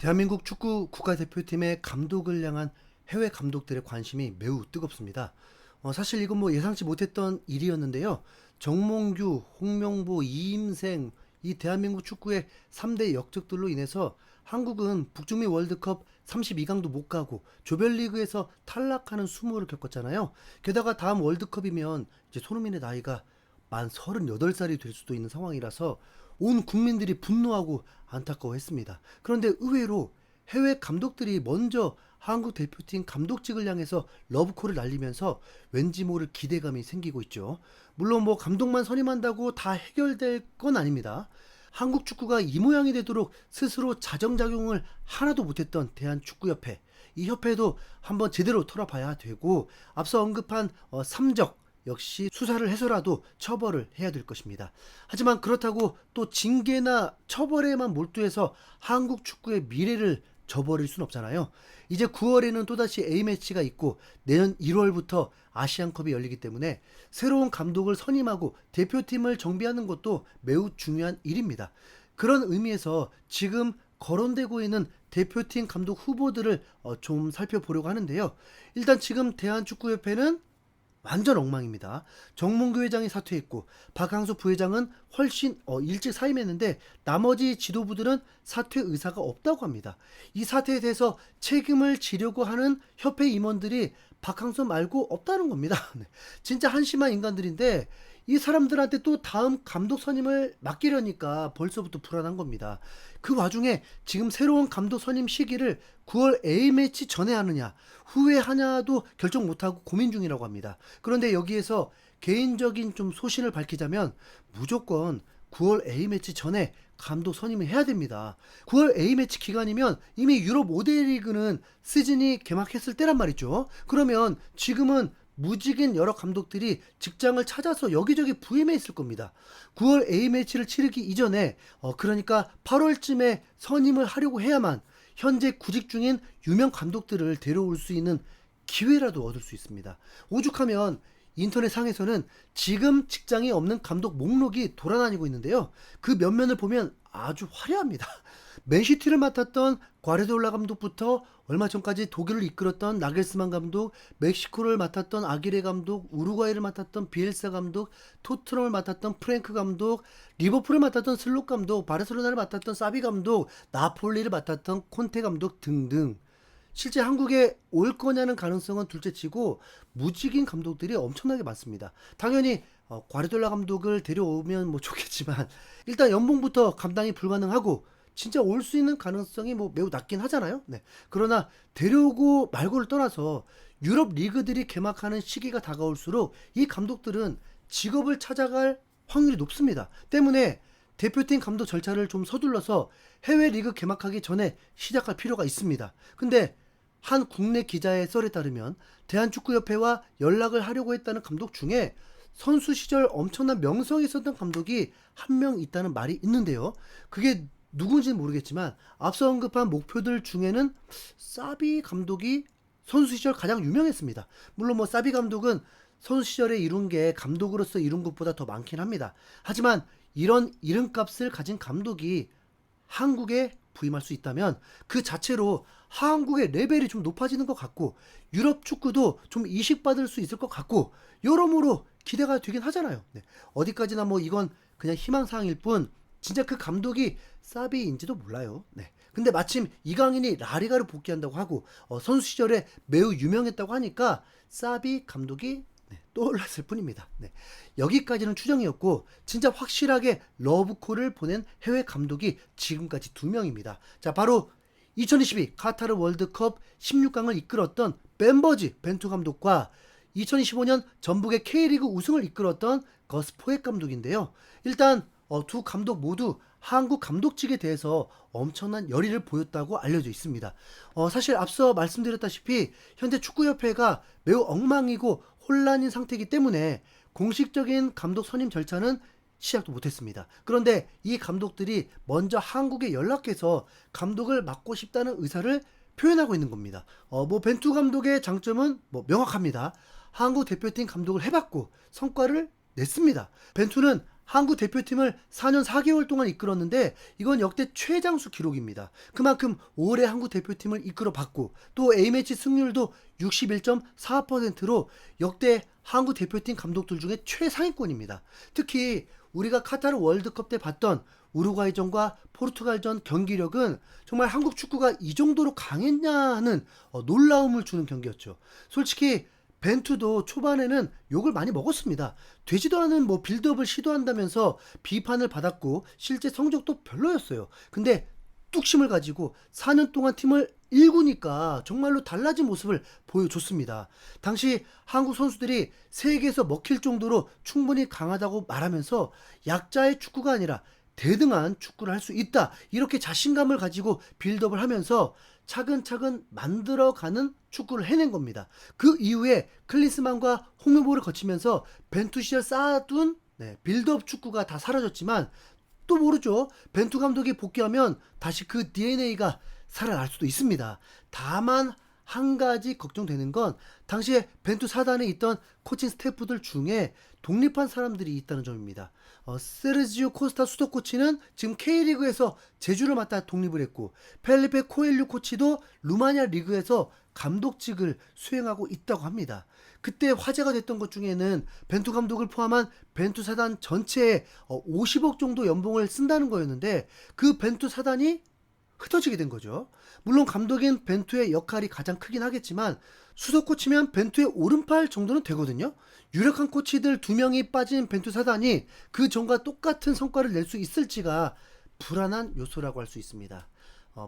대한민국 축구 국가대표팀의 감독을 향한 해외 감독들의 관심이 매우 뜨겁습니다. 사실 이건 뭐 예상치 못했던 일이었는데요. 정몽규, 홍명보, 이임생, 이 대한민국 축구의 3대 역적들로 인해서 한국은 북중미 월드컵 32강도 못 가고 조별리그에서 탈락하는 수모를 겪었잖아요. 게다가 다음 월드컵이면 이제 손흥민의 나이가 만 38살이 될 수도 있는 상황이라서 온 국민들이 분노하고 안타까워했습니다. 그런데 의외로 해외 감독들이 먼저 한국 대표팀 감독직을 향해서 러브콜을 날리면서 왠지 모를 기대감이 생기고 있죠. 물론 뭐 감독만 선임한다고 다 해결될 건 아닙니다. 한국 축구가 이 모양이 되도록 스스로 자정작용을 하나도 못했던 대한축구협회, 이 협회도 한번 제대로 털어봐야 되고, 앞서 언급한 삼적 역시 수사를 해서라도 처벌을 해야 될 것입니다. 하지만 그렇다고 또 징계나 처벌에만 몰두해서 한국 축구의 미래를 저버릴 순 없잖아요. 이제 9월에는 또다시 A매치가 있고 내년 1월부터 아시안컵이 열리기 때문에 새로운 감독을 선임하고 대표팀을 정비하는 것도 매우 중요한 일입니다. 그런 의미에서 지금 거론되고 있는 대표팀 감독 후보들을 좀 살펴보려고 하는데요. 일단 지금 대한축구협회는 완전 엉망입니다. 정몽규 회장이 사퇴했고 박항서 부회장은 훨씬 일찍 사임했는데 나머지 지도부들은 사퇴 의사가 없다고 합니다. 이 사태에 대해서 책임을 지려고 하는 협회 임원들이 박항서 말고 없다는 겁니다. 네. 진짜 한심한 인간들인데 이 사람들한테 또 다음 감독 선임을 맡기려니까 벌써부터 불안한 겁니다. 그 와중에 지금 새로운 감독 선임 시기를 9월 A매치 전에 하느냐 후에 하냐도 결정 못하고 고민 중이라고 합니다. 그런데 여기에서 개인적인 좀 소신을 밝히자면 무조건 9월 A매치 전에 감독 선임을 해야 됩니다. 9월 A매치 기간이면 이미 유럽 5대 리그는 시즌이 개막했을 때란 말이죠. 그러면 지금은 무직인 여러 감독들이 직장을 찾아서 여기저기 부임해 있을 겁니다. 9월 A매치를 치르기 이전에 그러니까 8월쯤에 선임을 하려고 해야만 현재 구직 중인 유명 감독들을 데려올 수 있는 기회라도 얻을 수 있습니다. 오죽하면 인터넷 상에서는 지금 직장이 없는 감독 목록이 돌아다니고 있는데요. 그 면면을 보면 아주 화려합니다. 맨시티를 맡았던 과르디올라 감독부터 얼마 전까지 독일을 이끌었던 나겔스만 감독, 멕시코를 맡았던 아기레 감독, 우루과이를 맡았던 비엘사 감독, 토트넘을 맡았던 프랭크 감독, 리버풀을 맡았던 슬롯 감독, 바르셀로나를 맡았던 사비 감독, 나폴리를 맡았던 콘테 감독 등등. 실제 한국에 올 거냐는 가능성은 둘째치고 무직인 감독들이 엄청나게 많습니다. 당연히 과르디올라 감독을 데려오면 뭐 좋겠지만 일단 연봉부터 감당이 불가능하고 진짜 올 수 있는 가능성이 뭐 매우 낮긴 하잖아요. 네. 그러나 데려오고 말고를 떠나서 유럽 리그들이 개막하는 시기가 다가올수록 이 감독들은 직업을 찾아갈 확률이 높습니다. 때문에 대표팀 감독 절차를 좀 서둘러서 해외 리그 개막하기 전에 시작할 필요가 있습니다. 근데 한 국내 기자의 썰에 따르면 대한축구협회와 연락을 하려고 했다는 감독 중에 선수 시절 엄청난 명성이 있었던 감독이 한 명 있다는 말이 있는데요. 그게 누군지는 모르겠지만 앞서 언급한 목표들 중에는 사비 감독이 선수 시절 가장 유명했습니다. 물론 뭐 사비 감독은 선수 시절에 이룬 게 감독으로서 이룬 것보다 더 많긴 합니다. 하지만 이런 이름값을 가진 감독이 한국에 부임할 수 있다면 그 자체로 한국의 레벨이 좀 높아지는 것 같고 유럽 축구도 좀 이식받을 수 있을 것 같고 여러모로 기대가 되긴 하잖아요. 네. 어디까지나 뭐 이건 그냥 희망사항일 뿐 진짜 그 감독이 사비인지도 몰라요. 네. 근데 마침 이강인이 라리가를 복귀한다고 하고 선수 시절에 매우 유명했다고 하니까 사비 감독이 떠올랐을 뿐입니다. 네. 여기까지는 추정이었고 진짜 확실하게 러브콜을 보낸 해외 감독이 지금까지 2명입니다. 자, 바로 2022 카타르 월드컵 16강을 이끌었던 벤버지 벤투 감독과 2025년 전북의 K리그 우승을 이끌었던 거스 포획 감독인데요. 일단 두 감독 모두 한국 감독직에 대해서 엄청난 열의를 보였다고 알려져 있습니다. 사실 앞서 말씀드렸다시피 현재 축구협회가 매우 엉망이고 혼란인 상태이기 때문에 공식적인 감독 선임 절차는 시작도 못했습니다. 그런데 이 감독들이 먼저 한국에 연락해서 감독을 맡고 싶다는 의사를 표현하고 있는 겁니다. 뭐 벤투 감독의 장점은 뭐 명확합니다. 한국 대표팀 감독을 해봤고 성과를 냈습니다. 벤투는 한국 대표팀을 4년 4개월 동안 이끌었는데 이건 역대 최장수 기록입니다. 그만큼 오래 한국 대표팀을 이끌어봤고 또 A매치 승률도 61.4%로 역대 한국 대표팀 감독들 중에 최상위권입니다. 특히 우리가 카타르 월드컵 때 봤던 우루과이전과 포르투갈전 경기력은 정말 한국 축구가 이 정도로 강했냐 하는 놀라움을 주는 경기였죠. 솔직히 벤투도 초반에는 욕을 많이 먹었습니다. 되지도 않은 빌드업을 시도한다면서 비판을 받았고 실제 성적도 별로였어요. 근데 뚝심을 가지고 4년 동안 팀을 일구니까 정말로 달라진 모습을 보여줬습니다. 당시 한국 선수들이 세계에서 먹힐 정도로 충분히 강하다고 말하면서 약자의 축구가 아니라 대등한 축구를 할 수 있다. 이렇게 자신감을 가지고 빌드업을 하면서 차근차근 만들어가는 축구를 해낸 겁니다. 그 이후에 클리스만과 홍명보를 거치면서 벤투 시절 쌓아둔 빌드업 축구가 다 사라졌지만 또 모르죠. 벤투 감독이 복귀하면 다시 그 DNA가 살아날 수도 있습니다. 다만 한 가지 걱정되는 건 당시에 벤투 사단에 있던 코칭 스태프들 중에 독립한 사람들이 있다는 점입니다. 세르지오 코스타 수석 코치는 지금 K리그에서 제주를 맡아 독립을 했고 펠리페 코엘류 코치도 루마니아 리그에서 감독직을 수행하고 있다고 합니다. 그때 화제가 됐던 것 중에는 벤투 감독을 포함한 벤투 사단 전체에 50억 정도 연봉을 쓴다는 거였는데 그 벤투 사단이 흩어지게 된 거죠. 물론 감독인 벤투의 역할이 가장 크긴 하겠지만 수석 코치면 벤투의 오른팔 정도는 되거든요. 유력한 코치들 2명이 빠진 벤투 사단이 그 전과 똑같은 성과를 낼 수 있을지가 불안한 요소라고 할 수 있습니다.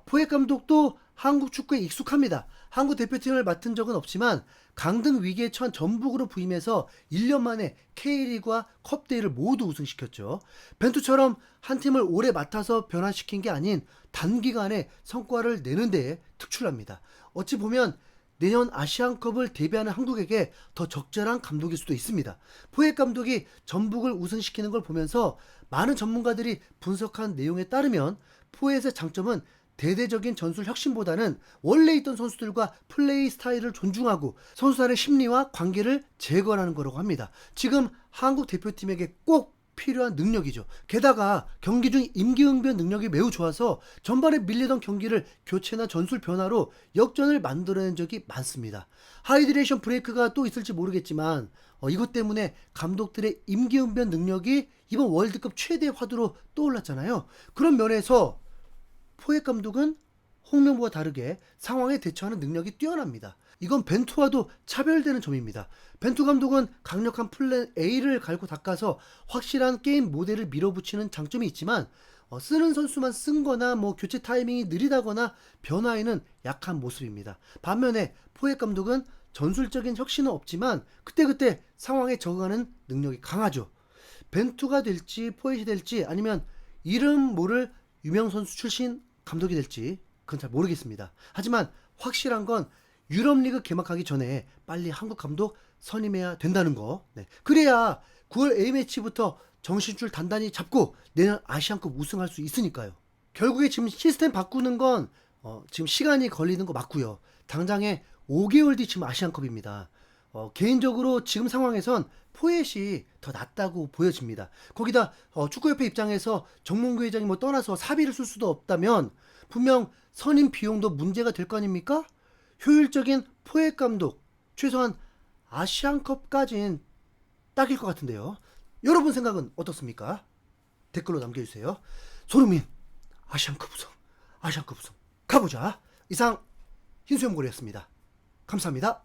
포획 감독도 한국 축구에 익숙합니다. 한국 대표팀을 맡은 적은 없지만 강등 위기에 처한 전북으로 부임해서 1년 만에 K리그와 컵대회를 모두 우승시켰죠. 벤투처럼 한 팀을 오래 맡아서 변화시킨 게 아닌 단기간에 성과를 내는 데에 특출납니다. 어찌 보면 내년 아시안컵을 대비하는 한국에게 더 적절한 감독일 수도 있습니다. 포획 감독이 전북을 우승시키는 걸 보면서 많은 전문가들이 분석한 내용에 따르면 포획의 장점은 대대적인 전술 혁신보다는 원래 있던 선수들과 플레이 스타일을 존중하고 선수들의 심리와 관계를 제거하는 거라고 합니다. 지금 한국 대표팀에게 꼭 필요한 능력이죠. 게다가 경기 중 임기응변 능력이 매우 좋아서 전반에 밀리던 경기를 교체나 전술 변화로 역전을 만들어낸 적이 많습니다. 하이드레이션 브레이크가 또 있을지 모르겠지만 이것 때문에 감독들의 임기응변 능력이 이번 월드컵 최대 화두로 떠올랐잖아요. 그런 면에서 포획 감독은 홍명보와 다르게 상황에 대처하는 능력이 뛰어납니다. 이건 벤투와도 차별되는 점입니다. 벤투 감독은 강력한 플랜 A를 갈고 닦아서 확실한 게임 모델을 밀어붙이는 장점이 있지만 쓰는 선수만 쓴 거나 교체 타이밍이 느리다거나 변화에는 약한 모습입니다. 반면에 포획 감독은 전술적인 혁신은 없지만 그때그때 상황에 적응하는 능력이 강하죠. 벤투가 될지 포획이 될지 아니면 이름 모를 유명 선수 출신 감독이 될지 그건 잘 모르겠습니다. 하지만 확실한 건 유럽리그 개막하기 전에 빨리 한국 감독 선임해야 된다는 거. 그래야 9월 A매치부터 정신줄 단단히 잡고 내년 아시안컵 우승할 수 있으니까요. 결국에 지금 시스템 바꾸는 건 지금 시간이 걸리는 거 맞고요. 당장에 5개월 뒤 지금 아시안컵입니다. 개인적으로 지금 상황에선 포엣이 더 낫다고 보여집니다. 거기다 축구협회 입장에서 정몽규 회장이 떠나서 사비를 쓸 수도 없다면 분명 선임 비용도 문제가 될 거 아닙니까? 효율적인 포획 감독 최소한 아시안컵까지는 딱일 것 같은데요. 여러분 생각은 어떻습니까? 댓글로 남겨주세요. 손흥민 아시안컵 우승 가보자. 이상 흰수염고리였습니다. 감사합니다.